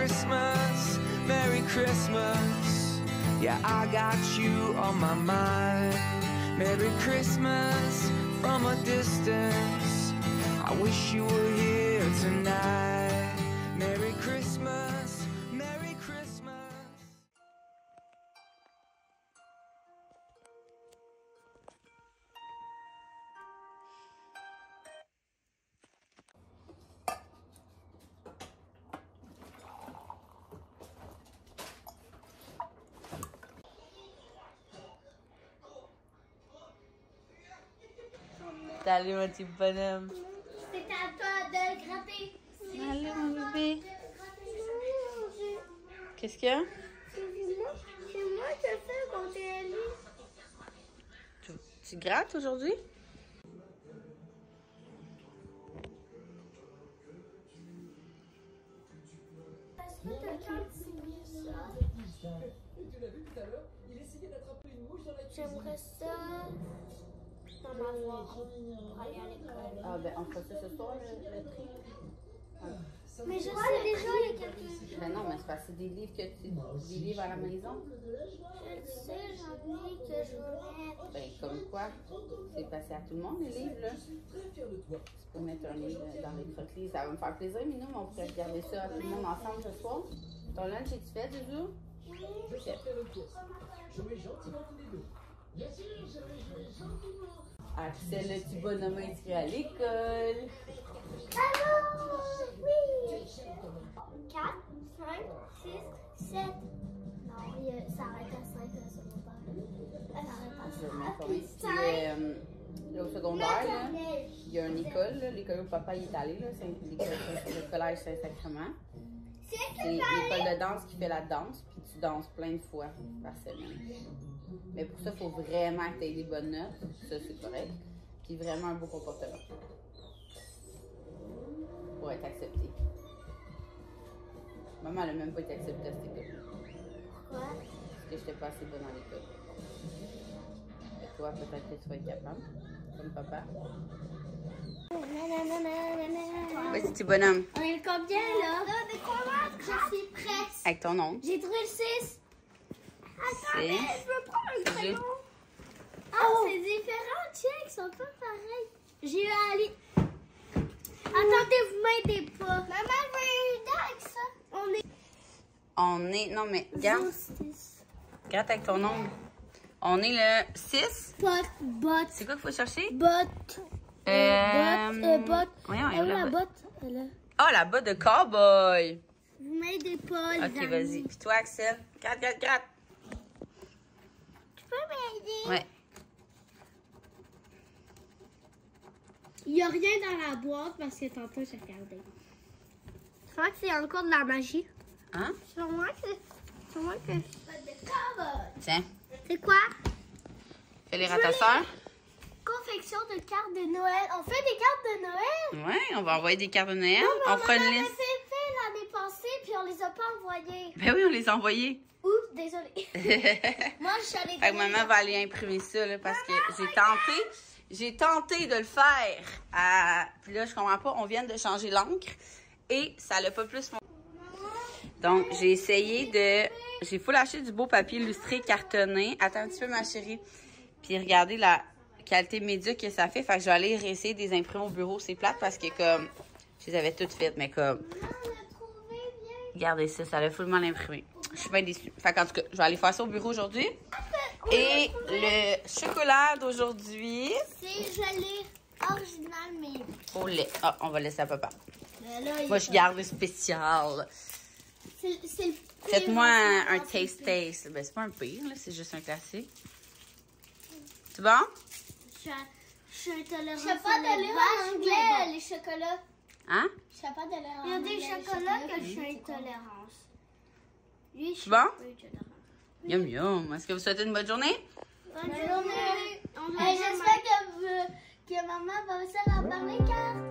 Christmas, Merry Christmas. Yeah, I got you on my mind. Merry Christmas from a distance. I wish you were here tonight. Merry Christmas, Merry Christmas. Salut mon petit bonhomme. C'est à toi de gratter. Allez mon bébé. Qu'est-ce qu'il y a? C'est moi qui ai fait mon télé. Tu grattes aujourd'hui? Est-ce que t'as continué ça? J'aimerais ça en avoir pour aller à l'école. Ah ben on fera ça ce soir le tri. Mais je sais déjà, il y a quelques... Ben non, mais c'est parce que c'est des livres des livres à la maison. Je le sais, j'en ai que je veux mettre. Ben comme quoi? C'est passé à tout le monde les livres là. Tu peux mettre un livre dans les croqueries. Ça va me faire plaisir, mais nous on pourrait regarder ça tout le monde ensemble ce soir. Ton lunch est-tu fait, Zouzou? Oui. Axel, le petit bonhomme inscrit à l'école. Allô? Oui. 4, 5, 6, 7. Non, ça arrête à 5 le secondaire. Ça arrête à 5. Je vais mettre ton ici. Là, au secondaire, là, il y a une école, l'école où papa il est allé, là, c'est le collège Saint-Sacrement. C'est l'école de danse qui fait la danse, puis tu danses plein de fois par semaine. Mais pour ça, il faut vraiment que tu aies des bonnes notes, ça c'est correct, puis vraiment un beau comportement pour être accepté. Maman, elle n'a même pas été acceptée à cette école. Pourquoi? Parce que je n'étais pas assez bonne à l'école. Et toi, peut-être que tu vas être capable, comme papa. Vas-y, petit bonhomme. On est combien là? Mais comment? Je suis prête. Avec ton nom. J'ai trouvé le 6. Attends, mais je veux prendre un J'ai- crayon. Ah, c'est différent, check, ils sont pas pareils. J'ai eu à aller. Attendez, vous m'aidez pas. Maman, je veux aider avec ça. On est. Non, mais regarde. Regarde avec ton nom. On est le 6. Bot. C'est quoi qu'il faut chercher? Bot. Bot. Voyons, Elle est où la botte. botte? Elle est là. Oh, la botte de cowboy. Vous m'aidez pas, les Ok, amis. vas-y. Puis toi, Axel? Gratte, gratte, gratte. Tu peux m'aider? Ouais. Il n'y a rien dans la boîte parce que tantôt j'ai regardé. Je crois que c'est encore de la magie. Hein? Sûrement que... Tiens. C'est quoi? Fais les à soeur. Confection de cartes de Noël. On fait des cartes de Noël? Ouais, on va envoyer des cartes de Noël. Non, On fera une avait liste. fait l'année passée puis on les a pas envoyés. Ben oui, on les a envoyés. Oups, désolée. Moi, je suis allée... Fait que maman va aller imprimer ça, là, parce que j'ai tenté de le faire. Puis là, je comprends pas, on vient de changer l'encre et ça l'a pas plus fonctionné. Donc, j'ai essayé de... J'ai full acheté du beau papier illustré cartonné. Attends un petit peu, ma chérie. Puis regardez la qualité médiocre que ça fait. Fait que je vais aller essayer de les imprimer au bureau. C'est plate parce que comme... Je les avais toutes faites, mais comme... Regardez ça, ça l'a fullement imprimé. Je suis bien déçue. Fait qu'en tout cas, je vais aller faire ça au bureau aujourd'hui. Et le chocolat d'aujourd'hui... C'est gelé original, mais... Au lait. Ah, on va laisser à papa. Là, Moi, je garde le spécial. c'est Faites-moi un taste. Ben, c'est pas un pire, là. C'est juste un classique. C'est bon? Je suis intolérante. Je sais pas de lire en anglais, les chocolats. Hein? Je sais pas de lire en anglais. Il y a des chocolats que je suis intolérante. Lui, je suis Bon? intolérante. Yum yum. Est-ce que vous souhaitez une bonne journée? Bonne journée. J'espère que maman va réussir à parler cartes.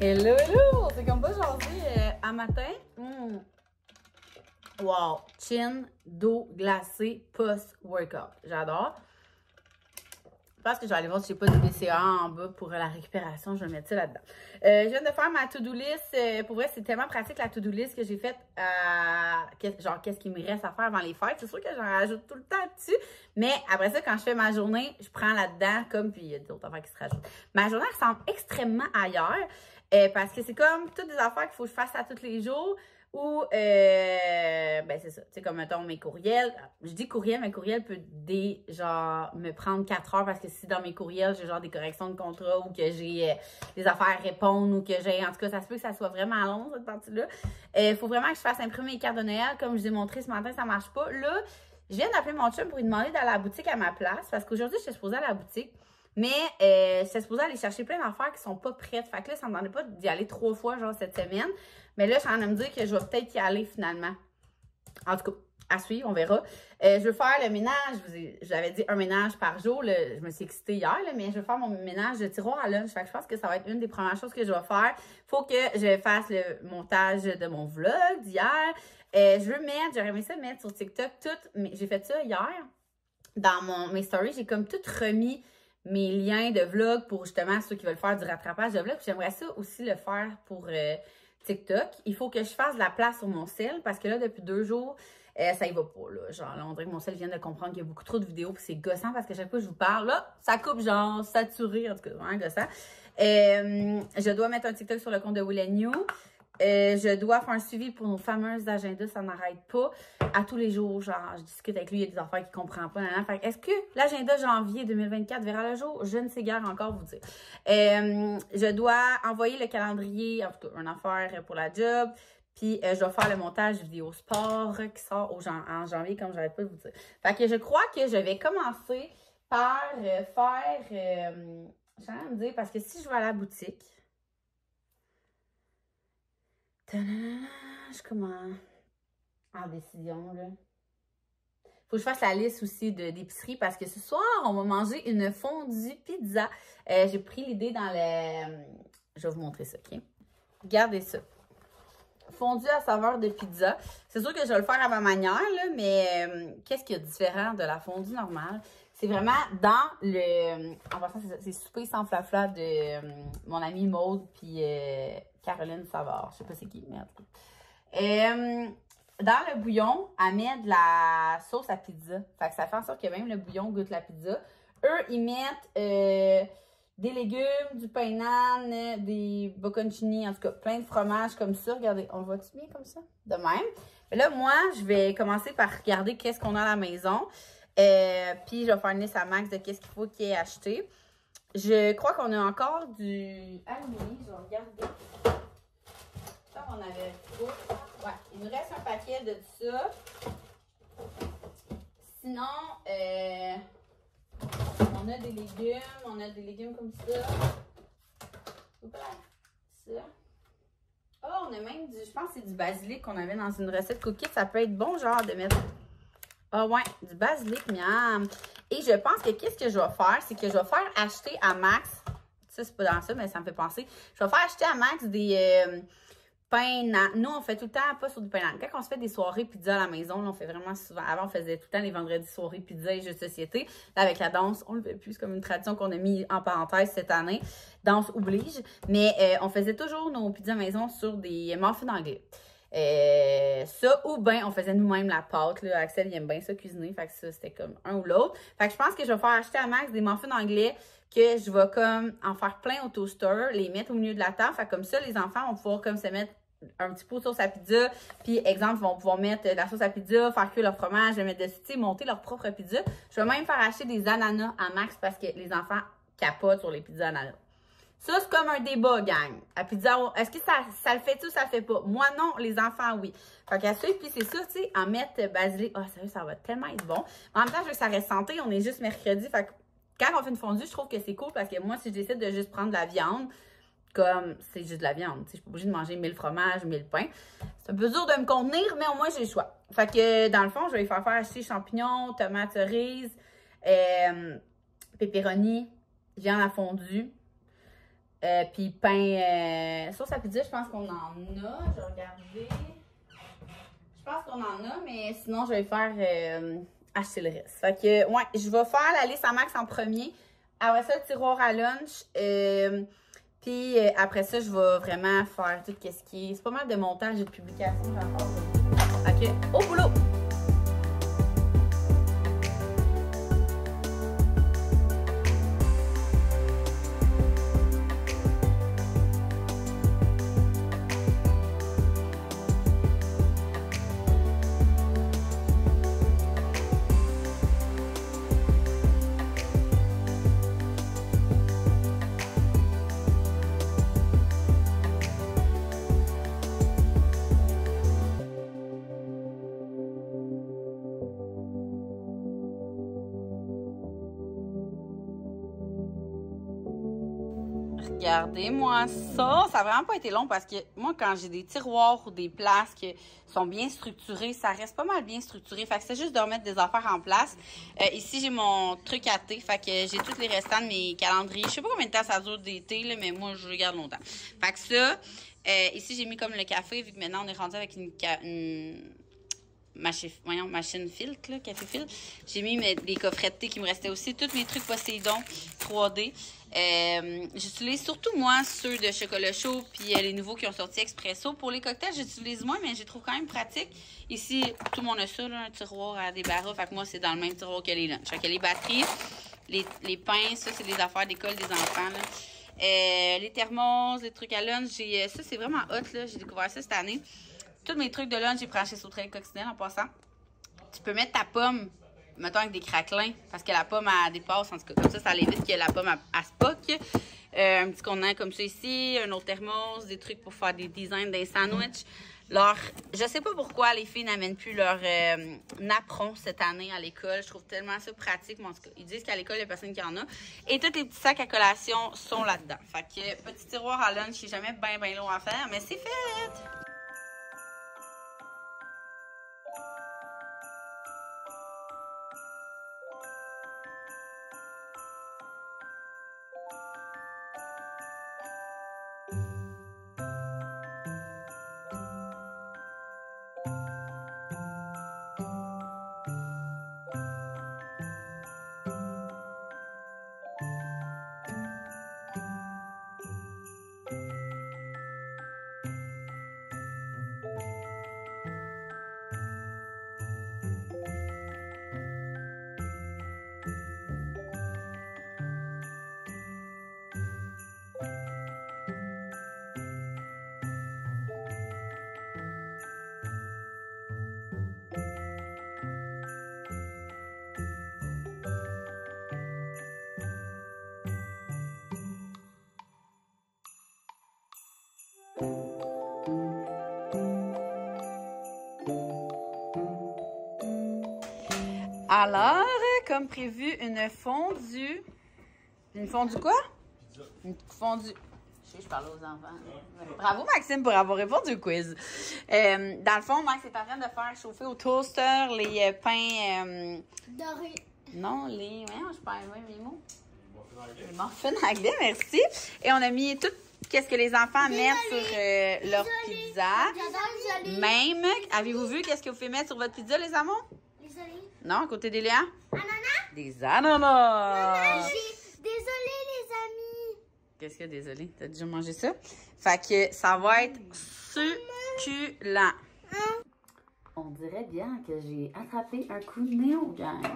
Hello, hello! C'est comme pas jasé à matin. Wow! Chin d'eau glacée post-workout. J'adore. Je pense que je vais aller voir si j'ai pas de BCA en bas pour la récupération. Je vais mettre ça là-dedans. Je viens de faire ma to-do list. Pour vrai, c'est tellement pratique la to-do list que j'ai faite. Genre, qu'est-ce qu'il me reste à faire avant les fêtes. C'est sûr que j'en rajoute tout le temps dessus. Mais après ça, quand je fais ma journée, je prends là-dedans comme, puis il y a d'autres affaires qui se rajoutent. Ma journée ressemble extrêmement ailleurs. Parce que c'est comme toutes des affaires qu'il faut que je fasse à tous les jours. Ou, ben c'est ça, tu sais, comme mettons mes courriels. Je dis courriel, mais courriel peut genre, me prendre 4 heures parce que si dans mes courriels, j'ai genre des corrections de contrat ou que j'ai des affaires à répondre ou que j'ai, en tout cas, ça se peut que ça soit vraiment long, cette partie-là. Faut vraiment que je fasse imprimer les cartes de Noël. Comme je vous ai montré ce matin, ça marche pas. Là, je viens d'appeler mon chum pour lui demander d'aller à la boutique à ma place parce qu'aujourd'hui, je suis supposée aller à la boutique. Mais j'étais supposée aller chercher plein d'affaires qui sont pas prêtes. Fait que là, ça me demandait pas d'y aller 3 fois, genre, cette semaine. Mais là, je suis en train de me dire que je vais peut-être y aller finalement. En tout cas, à suivre, on verra. Je veux faire le ménage. J'avais dit un ménage par jour. Je me suis excitée hier, là, mais je veux faire mon ménage de tiroir à lunch. Fait que je pense que ça va être une des premières choses que je vais faire. Faut que je fasse le montage de mon vlog d'hier. J'aurais aimé ça mettre sur TikTok mais j'ai fait ça hier. Dans mes stories, j'ai comme tout remis mes liens de vlog pour justement ceux qui veulent faire du rattrapage de vlog. J'aimerais ça aussi le faire pour TikTok. Il faut que je fasse de la place sur mon cell parce que là, depuis 2 jours, ça y va pas. Là. Genre, là, on dirait que mon cell vient de comprendre qu'il y a beaucoup trop de vidéos puis c'est gossant parce que chaque fois que je vous parle, là, ça coupe genre saturé, en tout cas, vraiment gossant. Je dois mettre un TikTok sur le compte de Will & You. Je dois faire un suivi pour nos fameuses agendas, ça n'arrête pas. À tous les jours, genre, je discute avec lui, il y a des affaires qu'il ne comprend pas. Fait est-ce que l'agenda janvier 2024 verra le jour? Je ne sais guère encore vous dire. Je dois envoyer le calendrier, en tout cas, une affaire pour la job. Puis, je dois faire le montage vidéo sport qui sort en janvier, comme j'arrête pas de vous dire. Fait que je crois que je vais commencer par faire... je suis en train de me dire, parce que si je vais à la boutique... Je commence en décision, là. Faut que je fasse la liste aussi d'épicerie parce que ce soir, on va manger une fondue pizza. J'ai pris l'idée dans le... Je vais vous montrer ça, OK? Regardez ça. Fondue à saveur de pizza. C'est sûr que je vais le faire à ma manière, là, mais qu'est-ce qu'il y a de différent de la fondue normale? C'est vraiment dans le... En passant, c'est souper sans flafla de mon amie Maude puis Caroline Savard. Je sais pas c'est qui, mais en tout cas. Dans le bouillon, elle met de la sauce à pizza. Fait que ça fait en sorte que même le bouillon goûte la pizza. Eux, ils mettent des légumes, du pain nan, des bocconcini, en tout cas, plein de fromages comme ça. Regardez, on le voit-tu bien comme ça? De même. Mais là, moi, je vais commencer par regarder qu'est-ce qu'on a à la maison. Puis, je vais faire une liste à Max de qu'est-ce qu'il faut qu'il ait acheté. Je crois qu'on a encore du aluminium. Je vais regarder. Ça, on avait pas. Ouais, il nous reste un paquet de ça. Sinon, on a des légumes. On a des légumes comme ça. Ça. Oh, on a même du, je pense que c'est du basilic qu'on avait dans une recette cookie. Ça peut être bon, genre, de mettre... Ah ouais, du basilic, miam. Et je pense que qu'est-ce que je vais faire, c'est que je vais faire acheter à Max, ça c'est pas dans ça, mais ça me fait penser, je vais faire acheter à Max des pains nan. Nous, on fait tout le temps pas sur du pain nan. Quand on se fait des soirées pizza à la maison, là, on fait vraiment souvent, avant on faisait tout le temps les vendredis soirées pizza et jeux de société. Là, avec la danse, on le fait plus, c'est comme une tradition qu'on a mis en parenthèse cette année. Danse oblige. Mais on faisait toujours nos pizzas maison sur des muffins anglais. Ça, ou bien on faisait nous-mêmes la pâte, là. Axel, il aime bien ça cuisiner, fait que ça, c'était comme un ou l'autre. Fait que je pense que je vais faire acheter à Max des muffins anglais que je vais comme en faire plein au toaster, les mettre au milieu de la table, fait que comme ça, les enfants vont pouvoir comme se mettre un petit pot de sauce à pizza, puis exemple, ils vont pouvoir mettre de la sauce à pizza, faire cuire leur fromage, le mettre dessus, tu sais, monter leur propre pizza. Je vais même faire acheter des ananas à Max parce que les enfants capotent sur les pizzas ananas. Ça, c'est comme un débat, gang. À pizza, est-ce que ça le fait-tu ou ça le fait pas? Moi, non. Les enfants, oui. Fait qu'à ça, puis c'est ça, tu sais, en mettre basilic. Oh, sérieux, ça va tellement être bon. En même temps, je veux que ça reste santé. On est juste mercredi. Fait que quand on fait une fondue, je trouve que c'est cool parce que moi, si je décide de juste prendre de la viande, comme c'est juste de la viande, tu sais, je suis pas obligée de manger 1000 fromages, 1000 pains. C'est un peu dur de me contenir, mais au moins, j'ai le choix. Fait que, dans le fond, je vais lui faire acheter champignons, tomates cerises, pepperoni, viande à fondue. Puis pain sauce à pizza, je pense qu'on en a. Je vais regarder. Je pense qu'on en a, mais sinon, je vais faire acheter le reste. Fait que, ouais, je vais faire la liste à Max en premier. Après ça, le tiroir à lunch. Puis après ça, je vais vraiment faire tout ce qui est... C'est pas mal de montage et de publication, j'en parle. Fait que, au boulot! Regardez-moi ça. Ça n'a vraiment pas été long parce que moi, quand j'ai des tiroirs ou des places qui sont bien structurées, ça reste pas mal bien structuré. Fait que c'est juste de remettre des affaires en place. Ici, j'ai mon truc à thé. Fait que j'ai tous les restants de mes calendriers. Je sais pas combien de temps ça dure des thés, là, mais moi, je le garde longtemps. Fait que ça, ici, j'ai mis comme le café, vu que maintenant, on est rendu avec une machine filtre, là, café filtre. J'ai mis les coffrets de thé qui me restaient aussi. Tous mes trucs Poséidon 3D. J'utilise surtout, moi, ceux de chocolat chaud puis les nouveaux qui ont sorti expresso. Pour les cocktails, j'utilise moins, mais je les trouve quand même pratiques. Ici, tout le monde a ça, là, un tiroir à débarras. Fait que moi, c'est dans le même tiroir que les lunchs. Fait que les batteries, les pains, ça, c'est des affaires d'école des enfants, là. Les thermos, les trucs à lunch, ça, c'est vraiment hot, là. J'ai découvert ça cette année. Tous mes trucs de lunch, j'ai pris chez Sauterelle Coccinelle en passant. Tu peux mettre ta pomme, mettons avec des craquelins, parce que la pomme, elle dépasse. En tout cas, comme ça l'évite que la pomme, elle se poque. Un petit contenant comme ça ici, un autre thermos, des trucs pour faire des designs des sandwichs. Je sais pas pourquoi les filles n'amènent plus leur napperon cette année à l'école. Je trouve tellement ça pratique. Mais en tout cas, ils disent qu'à l'école, il y a personne qui en a. Et tous les petits sacs à collation sont là-dedans. Fait que petit tiroir à lunch, c'est jamais bien long à faire, mais c'est fait! Alors, comme prévu, une fondue. Une fondue quoi? Une fondue. Je parle aux enfants. Bravo Maxime pour avoir répondu au quiz. Dans le fond, Max est en train de faire chauffer au toaster les pains... dorés. Non, je parle mes mots. Les muffins anglais, merci. Et on a mis tout ce que les enfants mettent sur leur pizza. Même, avez-vous vu qu'est-ce que vous faites mettre sur votre pizza, les amours? Non, à côté des Léa? Ananas? Des ananas! Désolée, les amis. Qu'est-ce que désolé? T'as déjà mangé ça? Fait que ça va être succulent. On dirait bien que j'ai attrapé un coup de nez au gang.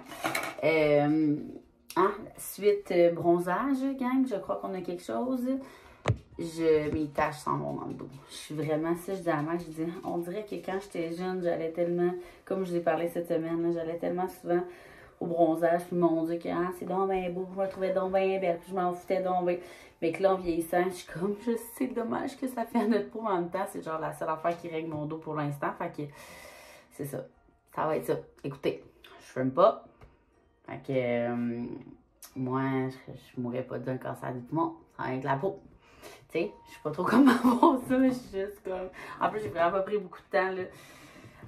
Suite bronzage, gang, je crois qu'on a quelque chose. Mes taches s'en vont dans le dos. Je suis vraiment ça, je dis à Max, je dis, on dirait que quand j'étais jeune, j'allais tellement, comme je vous ai parlé cette semaine, j'allais tellement souvent au bronzage, puis mon Dieu, que c'est donc bien beau, je me trouvais donc bien belle, puis je m'en foutais donc bien. Mais que là, en vieillissant, je suis comme, je sais, dommage que ça fait à notre peau en même temps, c'est genre la seule affaire qui règle mon dos pour l'instant, fait que c'est ça, ça va être ça. Écoutez, je fume pas, fait que moi, je mourrais pas d'un cancer du poumon, ça va être la peau. Tu sais, je sais pas trop comment voir ça, mais je suis juste comme... En plus, j'ai vraiment pas pris beaucoup de temps, là.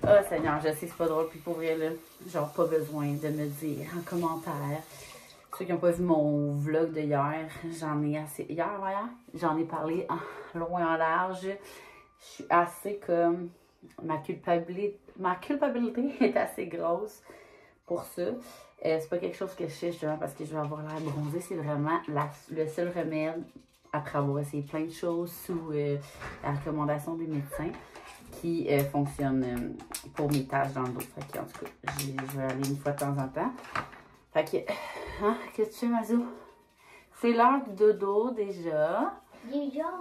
Ah, Seigneur, je sais que c'est pas drôle, puis pour vrai, là, genre, pas besoin de me dire en commentaire Ceux qui n'ont pas vu mon vlog de hier, j'en ai assez... Hier, j'en ai parlé en long et en large. Je suis assez comme... Ma culpabilité est assez grosse pour ça. C'est pas quelque chose que je sais justement parce que je vais avoir l'air bronzée. C'est vraiment le seul remède après avoir essayé plein de choses sous la recommandation des médecins qui fonctionne pour mes taches dans le dos. Fait que, en tout cas, je vais aller une fois de temps en temps. Fait que, hein, qu'est-ce que tu fais, Mazo? C'est l'heure du dodo déjà.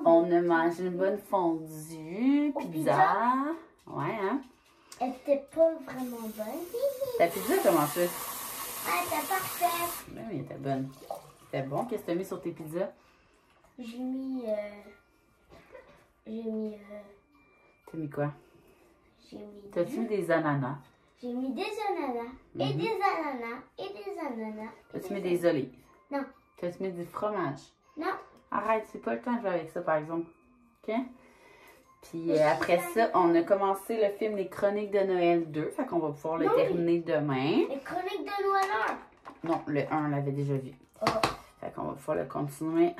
On a mangé une bonne fondue, pizza. Ouais, hein? Elle était pas vraiment bonne. Ta pizza, comment ça? Ah, elle était parfaite. Ben oui, elle était bonne. C'était bon. Qu'est-ce que tu as mis sur tes pizzas? J'ai mis... T'as mis quoi? J'ai mis... T'as-tu mis des ananas? J'ai mis des ananas, et des ananas, et des ananas. T'as-tu mis des olives? Non. T'as-tu mis du fromage? Non. Arrête, c'est pas le temps de jouer avec ça, par exemple. OK? Puis après ça, on a commencé le film Les Chroniques de Noël 2. Fait qu'on va pouvoir le terminer demain. Les Chroniques de Noël 1. Non, le 1, on l'avait déjà vu. Oh. Fait qu'on va pouvoir le continuer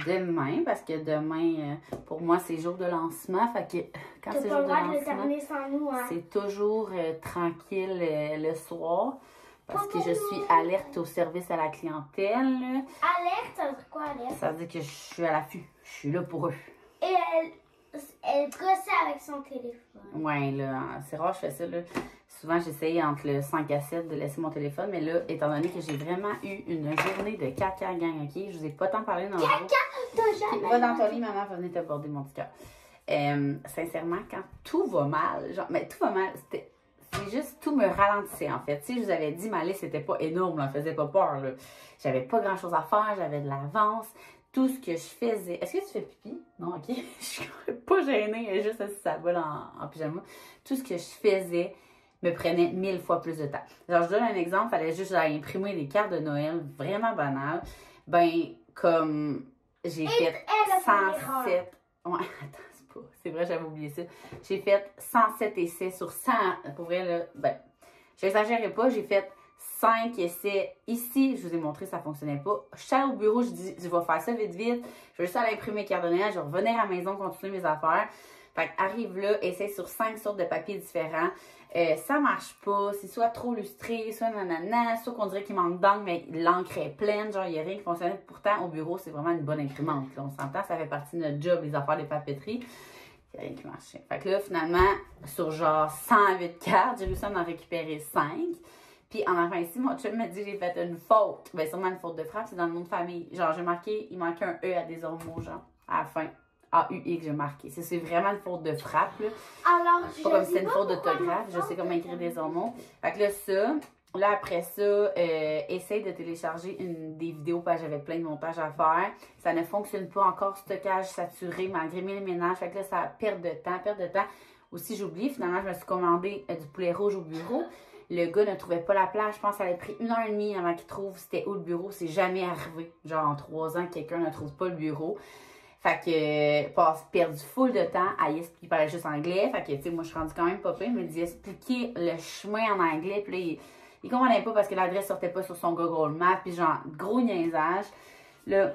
demain. Parce que demain, pour moi, c'est jour de lancement. Fait que quand c'est jour de lancement, sans nous, hein. c'est toujours tranquille le soir. Parce que je suis alerte au service à la clientèle. Alerte, ça veut dire quoi, alerte? Ça veut dire que je suis à l'affût. Je suis là pour eux. Et elle gossait avec son téléphone. Ouais, là, c'est rare, je fais ça, là. Souvent, j'essaye entre le 5 à 7 de laisser mon téléphone, mais là, étant donné que j'ai vraiment eu une journée de caca, gang, OK? Je vous ai pas tant parlé dans le caca, t'as jamais... Va dans ton lit, maman, va venir te border mon petit cœur. Sincèrement, quand tout va mal, genre, mais tout va mal, c'est juste, tout me ralentissait, en fait. Si je vous avais dit, ma liste, c'était pas énorme, là, faisait pas peur, là. J'avais pas grand-chose à faire, j'avais de l'avance. Tout ce que je faisais... Est-ce que tu fais pipi? Non, OK. Je suis pas gênée, juste assise à la boule en pyjama. Tout ce que je faisais me prenait 1000 fois plus de temps. Genre, je donne un exemple, il fallait juste imprimer des cartes de Noël vraiment banales. Ben, comme j'ai fait 107... Ouais, attends, c'est vrai, j'avais oublié ça. J'ai fait 107 essais sur 100. Pour vrai, là, ben, j'exagérais pas, j'ai fait 5 essais. Ici, je vous ai montré, ça fonctionnait pas. Je suis allée au bureau, je dis, je vais faire ça vite, vite. Je vais juste aller imprimer mes cartes de Noël, je vais revenir à la maison, continuer mes affaires. Fait arrive là, essaie sur 5 sortes de papiers différents. Ça marche pas, c'est soit trop lustré, soit nanana, soit qu'on dirait qu'il manque d'encre, mais l'encre est pleine, genre il n'y a rien qui fonctionne. Pourtant, au bureau, c'est vraiment une bonne imprimante. Là, on s'entend, ça fait partie de notre job, les affaires des papeteries. Il n'y a rien qui marchait. Fait que là, finalement, sur genre 108 cartes, j'ai réussi à en récupérer 5. Puis en enfin ici, mon chum m'a dit j'ai fait une faute. Ben sûrement une faute de frappe, c'est dans le nom de famille. Genre j'ai marqué, il manquait un E à des ormeaux, genre, à la fin. A-U-X, j'ai marqué. C'est vraiment une faute de frappe, là. Alors, c'est pas comme si c'était une faute d'orthographe, je sais comment écrire des ormeaux. Fait que là, ça, là après ça, essaye de télécharger des vidéos parce que j'avais plein de montages à faire. Ça ne fonctionne pas encore, stockage saturé, malgré mes ménages. Fait que là, ça perd de temps. Aussi, j'ai oublié, finalement, je me suis commandé du poulet rouge au bureau. Le gars ne trouvait pas la place. Je pense que ça avait pris 1h30 avant qu'il trouve c'était où le bureau. C'est jamais arrivé. Genre, en 3 ans, quelqu'un ne trouve pas le bureau. Fait que, perdu full de temps à y expliquer. Il parlait juste anglais. Fait que, tu sais, moi, je suis rendue quand même pas pire. Il m'a dit expliquer le chemin en anglais. Puis là, il comprenait pas parce que l'adresse sortait pas sur son Google Maps. Puis genre, gros niaisage. Là,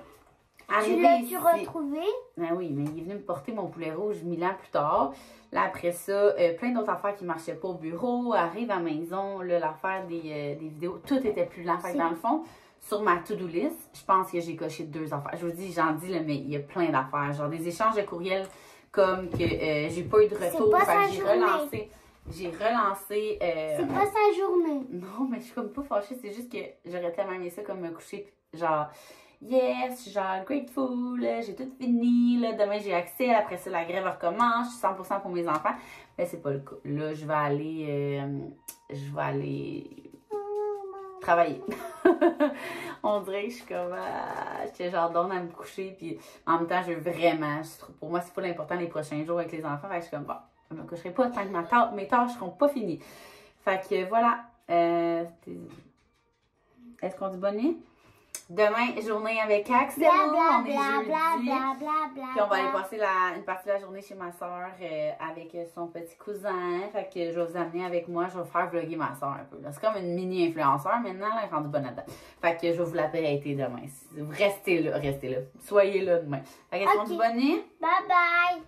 tu l'as-tu retrouvé? Ben oui, mais il est venu me porter mon poulet rouge 1000 ans plus tard. Là, après ça, plein d'autres affaires qui marchaient pas au bureau. Arrive à la maison, là, l'affaire des vidéos. Tout était plus lent. Fait que dans le fond, sur ma to-do list, je pense que j'ai coché 2 affaires. Je vous dis, j'en dis, là, mais il y a plein d'affaires. Genre des échanges de courriels comme que j'ai pas eu de retour. J'ai relancé. C'est pas sa journée. Non, mais je suis comme pas fâchée. C'est juste que j'aurais tellement aimé ça comme me coucher. Genre, yes, genre grateful, j'ai tout fini. Là, demain, j'ai accès. Après ça, la grève recommence. Je suis 100% pour mes enfants. Mais c'est pas le cas. Là, je vais aller travailler. On dirait que je suis comme... j'étais genre donne à me coucher. Puis en même temps, je veux vraiment... Pour moi, c'est pas l'important les prochains jours avec les enfants. Fait que je suis comme, bon, je me coucherai pas tant que mes tâches seront pas finies. Fait que voilà. Est-ce qu'on dit bonne nuit? Demain, journée avec Axel. Bla bla On est bla jeudi. bla bla bla bla. Puis on va aller passer une partie de la journée chez ma soeur avec son petit cousin. Fait que je vais vous amener avec moi. Je vais faire vlogger ma soeur un peu. C'est comme une mini-influenceur maintenant. Là, elle est rendue bonne là-dedans. Fait que je vais vous la prêter demain. Restez là. Soyez là demain. Fait que est-ce qu'on dit bonne nuit? Bye bye.